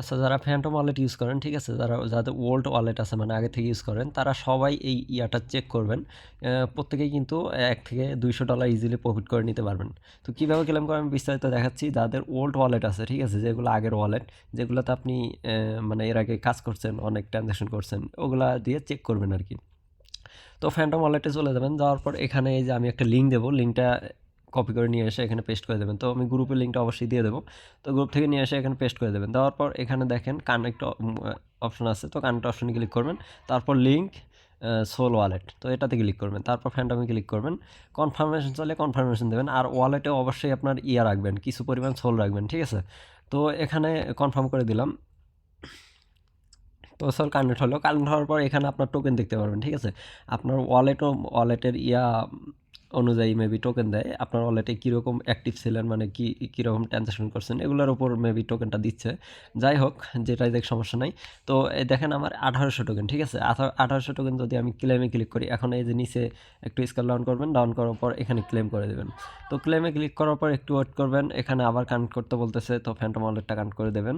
আচ্ছা, যারা Phantom wallet use করেন, ঠিক আছে? যাদের ওল্ড ওয়ালেট আছে মানে আগে থেকে ইউজ করেন, তারা সবাই এই ইয়াটা চেক করবেন। প্রত্যেকেই কিন্তু $1 থেকে $200 ইজিলি প্রফিট করে নিতে পারবেন। তো কীভাবে ক্লেম করেন আমি বিস্তারিত দেখাচ্ছি। যাদের ওল্ড ওয়ালেট আছে, ঠিক আছে? যেগুলো আগের ওয়ালেট, যেগুলোতে আপনি মানে এর আগে কাজ করছেন, অনেক ট্রানজ্যাকশন করছেন, ওগুলা দিয়ে চেক করবেন আর কি। তো ফ্যান্টম ওয়ালেটে চলে যাবেন। যাওয়ার পর এখানে এই যে আমি একটা লিঙ্ক দেবো, লিঙ্কটা কপি করে নিয়ে এসে এখানে পেস্ট করে দেবেন। তো আমি গ্রুপের লিঙ্কটা অবশ্যই দিয়ে দেবো। তো গ্রুপ থেকে নিয়ে এসে এখানে পেস্ট করে দেবেন। দেওয়ার পর এখানে দেখেন কানেক্ট অপশন আছে। তো কানেক্ট অপশনে ক্লিক করবেন। তারপর লিঙ্ক সোল ওয়ালেট, তো এটাতে ক্লিক করবেন। তারপর ফ্যান্টমে ক্লিক করবেন। কনফার্মেশন চলে কনফার্মেশন দেবেন। আর ওয়ালেটে অবশ্যই আপনার ইয়া রাখবেন, কিছু পরিমাণ সোল রাখবেন, ঠিক আছে? তো এখানে কনফার্ম করে দিলাম। তো সোল কানেক্ট হলো। কানেক্ট হওয়ার পর এখানে আপনার টোকেন দেখতে পারবেন, ঠিক আছে? আপনার ওয়ালেটের অনুযায়ী মেবি টোকেন দেয়। আপনার ওয়ালেটে কীরকম অ্যাক্টিভ ছিলেন, মানে কীরকম ট্রানজ্যাকশন করছেন, এগুলোর উপর মেবি টোকেনটা দিচ্ছে। যাই হোক, যেটাই দেখ সমস্যা নাই। তো দেখেন আমার 1800 টোকেন, ঠিক আছে? 1800 টোকেন যদি আমি ক্লেমে ক্লিক করি, এখন এই যে নিচে একটু স্কেল ডাউন করবেন, ডাউন করার পর এখানে ক্লেম করে দেবেন। তো ক্লেমে ক্লিক করার পর একটু ওয়েট করবেন, এখানে আবার কানেক্ট করতে বলতেছে। তো ফ্যান্টম ওয়ালেটটা কানেক্ট করে দেবেন।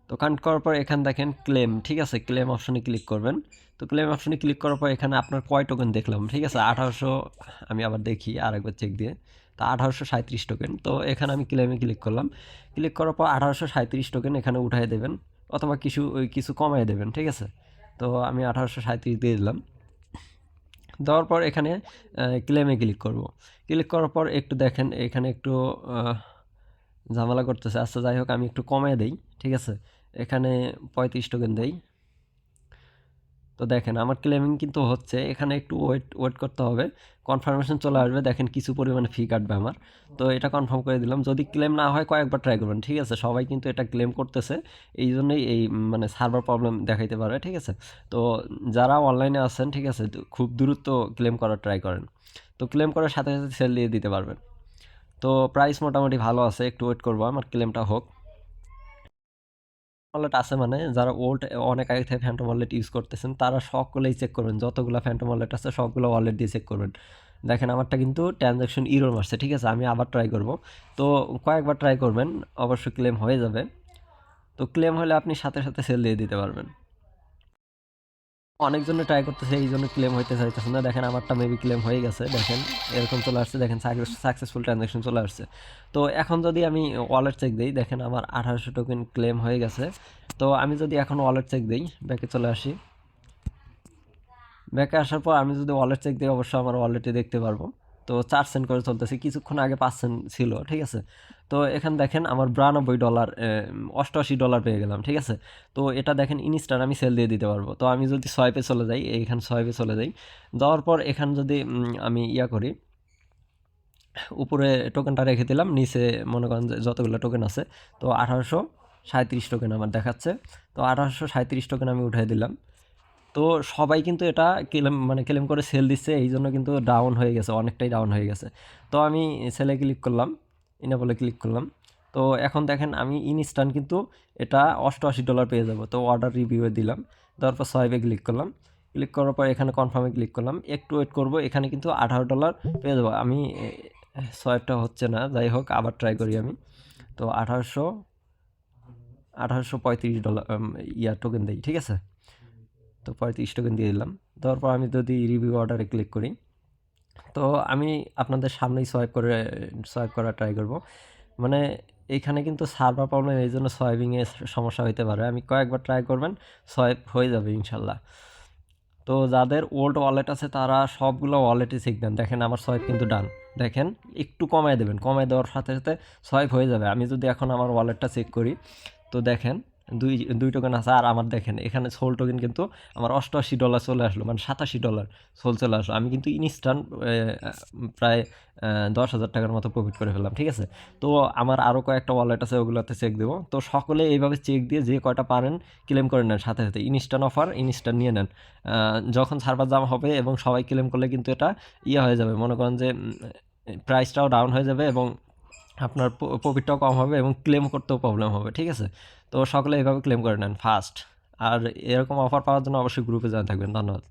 তো কানেক্ট করার পর এখানে দেখেন ক্লেম, ঠিক আছে? ক্লেম অপশনে ক্লিক করবেন। তো ক্লেম অপশনে ক্লিক করার পর এখানে আপনার কয় টোকেন দেখলাম, ঠিক আছে? 1800। আমি আবার দেখি আরেকবার চেক দিয়ে। তো 1837 টোকেন। তো এখানে আমি ক্লেমে ক্লিক করলাম। ক্লিক করার পর 1837 টোকেন এখানে উঠাই দেবেন, অথবা কিছু কমাই দেবেন, ঠিক আছে? তো আমি 1837 দিয়ে দিলাম। দেওয়ার পর এখানে ক্লেমে ক্লিক করব। ক্লিক করার পর একটু দেখেন এখানে একটু ঝামেলা করতেছে। আচ্ছা, যাই হোক, আমি একটু কমে দেই, ঠিক আছে? এখানে 35 টোকেন দেই। তো দেখেন আমার ক্লেমিং কিন্তু হচ্ছে। এখানে একটু ওয়েট করতে হবে, কনফার্মেশন চলে আসবে। দেখেন কিছু পরিমাণে ফি কাটবে আমার। তো এটা কনফার্ম করে দিলাম। যদি ক্লেম না হয় কয়েকবার ট্রাই করবেন, ঠিক আছে? সবাই কিন্তু এটা ক্লেম করতেছে, এই জন্যই এই মানে সার্ভার প্রবলেম দেখাইতে পারে, ঠিক আছে? তো যারা অনলাইনে আছেন, ঠিক আছে, খুব দ্রুত ক্লেম করার ট্রাই করেন। তো ক্লেম করার সাথে সাথে সেল দিয়ে দিতে পারবেন। তো প্রাইস মোটামুটি ভালো আছে, একটু ওয়েট করবো আমার ক্লেমটা হোক। ওয়ালেট আছে মানে যারা অনেক আগে থেকে ফ্যান্টম ওয়ালেট ইউজ করতেছেন, তারা সকলেই চেক করবেন। যতগুলো ফ্যান্টম ওয়ালেট আছে সবগুলো ওয়ালেট দিয়ে চেক করবেন। দেখেন আমারটা কিন্তু ট্রানজ্যাকশন ইরর মারছে, ঠিক আছে? আমি আবার ট্রাই করব। তো কয়েকবার ট্রাই করবেন, অবশ্যই ক্লেম হয়ে যাবে। তো ক্লেম হলে আপনি সাথে সাথে সেল দিয়ে দিতে পারবেন। অনেকজনে ট্রাই করতেছে, এই জন্য ক্লেম হইতে চাইতেছে না। দেখেন আমারটা মেবি ক্লেম হয়ে গেছে। দেখেন এরকম চলে আসছে, দেখেন সাকসেসফুল ট্রানজ্যাকশন চলে আসছে। তো এখন যদি আমি ওয়ালেট চেক দিই, দেখেন আমার 1800 টোকেন ক্লেম হয়ে গেছে। তো আমি যদি এখন ওয়ালেট চেক দিই, ব্যাকে চলে আসি। ব্যাকে আসার পর আমি যদি ওয়ালেট চেক দিই, অবশ্যই আমার ওয়ালেটে দেখতে পারবো। তো 4 সেন্ট করে চলতেছে, কিছুক্ষণ আগে 5 সেন্ট ছিল, ঠিক আছে? তো এখানে দেখেন আমার $92 $88 পেয়ে গেলাম, ঠিক আছে? তো এটা দেখেন ইনস্ট্যান্ট আমি সেল দিয়ে দিতে পারবো। তো আমি যদি সোয়াইপে চলে যাই, এইখানে সোয়াইপে চলে যাই, যাওয়ার পর এখানে যদি আমি করি, উপরে টোকেনটা রেখে দিলাম, নিচে মনে করেন যে যতগুলো টোকেন আছে, তো 1837 টোকেন আমার দেখাচ্ছে। তো 1837 টোকেন আমি উঠাই দিলাম। তো সবাই কিন্তু এটা ক্লেম করে সেল দিচ্ছে, এই জন্য কিন্তু ডাউন হয়ে গেছে, অনেকটাই ডাউন হয়ে গেছে। তো আমি সেলে ক্লিক করলাম, ইনেবলে ক্লিক করলাম। তো এখন দেখেন আমি ইনস্ট্যান্ট কিন্তু এটা $88 পেয়ে যাব। তো অর্ডার রিভিউয়ে দিলাম, তারপর সোয়াইপে ক্লিক করলাম। ক্লিক করার পর এখানে কনফার্মে ক্লিক করলাম, একটু ওয়েট করব। এখানে কিন্তু $18 পেয়ে যাবো আমি। সোয়াইপটা হচ্ছে না, যাই হোক আবার ট্রাই করি আমি। তো $1835 টোকেন দিই, ঠিক আছে? তো 35 টোকেন দিয়ে দিলাম। দেওয়ার পর আমি যদি রিভিউ অর্ডারে ক্লিক করি, তো আমি আপনাদের সামনেই সোয়াইপ করা ট্রাই করব। মানে এইখানে কিন্তু সার্ভার প্রবলেম, এই জন্য সোয়াইপিংয়ে সমস্যা হইতে পারে। আমি কয়েকবার ট্রাই করবেন, সোয়াইপ হয়ে যাবে ইনশাল্লাহ। তো যাদের ওল্ড ওয়ালেট আছে তারা সবগুলো ওয়ালেটে চেক দেন। দেখেন আমার সোয়াইপ কিন্তু ডান। দেখেন একটু কমায় দেবেন, কমায় দেওয়ার সাথে সাথে সোয়াইপ হয়ে যাবে। আমি যদি এখন আমার ওয়ালেটটা চেক করি, তো দেখেন দুই টোকেন আছে। আর আমার দেখেন এখানে সোল টোকেন কিন্তু আমার $88 চলে আসলো, মানে $87 সোল চলে আসলো। আমি কিন্তু ইনস্ট্যান্ট প্রায় 10,000 টাকার মতো প্রফিট করে ফেললাম, ঠিক আছে? তো আমার আরও কয়েকটা ওয়ালেট আছে, ওগুলোতে চেক দেবো। তো সকলে এইভাবে চেক দিয়ে যে কয়টা পারেন ক্লেম করে নেন সাথে সাথে। ইনস্ট্যান্ট অফার, ইনস্ট্যান্ট নিয়ে নেন। যখন সার্ভার জাম হবে এবং সবাই ক্লেম করলে কিন্তু এটা হয়ে যাবে, মনে করেন যে প্রাইসটাও ডাউন হয়ে যাবে এবং আপনার প্রফিটটাও কম হবে এবং ক্লেম করতেও প্রবলেম হবে, ঠিক আছে? তো সকলে এইভাবে ক্লেম করে নেন ফার্স্ট। আর এরকম অফার পাওয়ার জন্য অবশ্যই গ্রুপে জয়েন থাকবেন। ধন্যবাদ।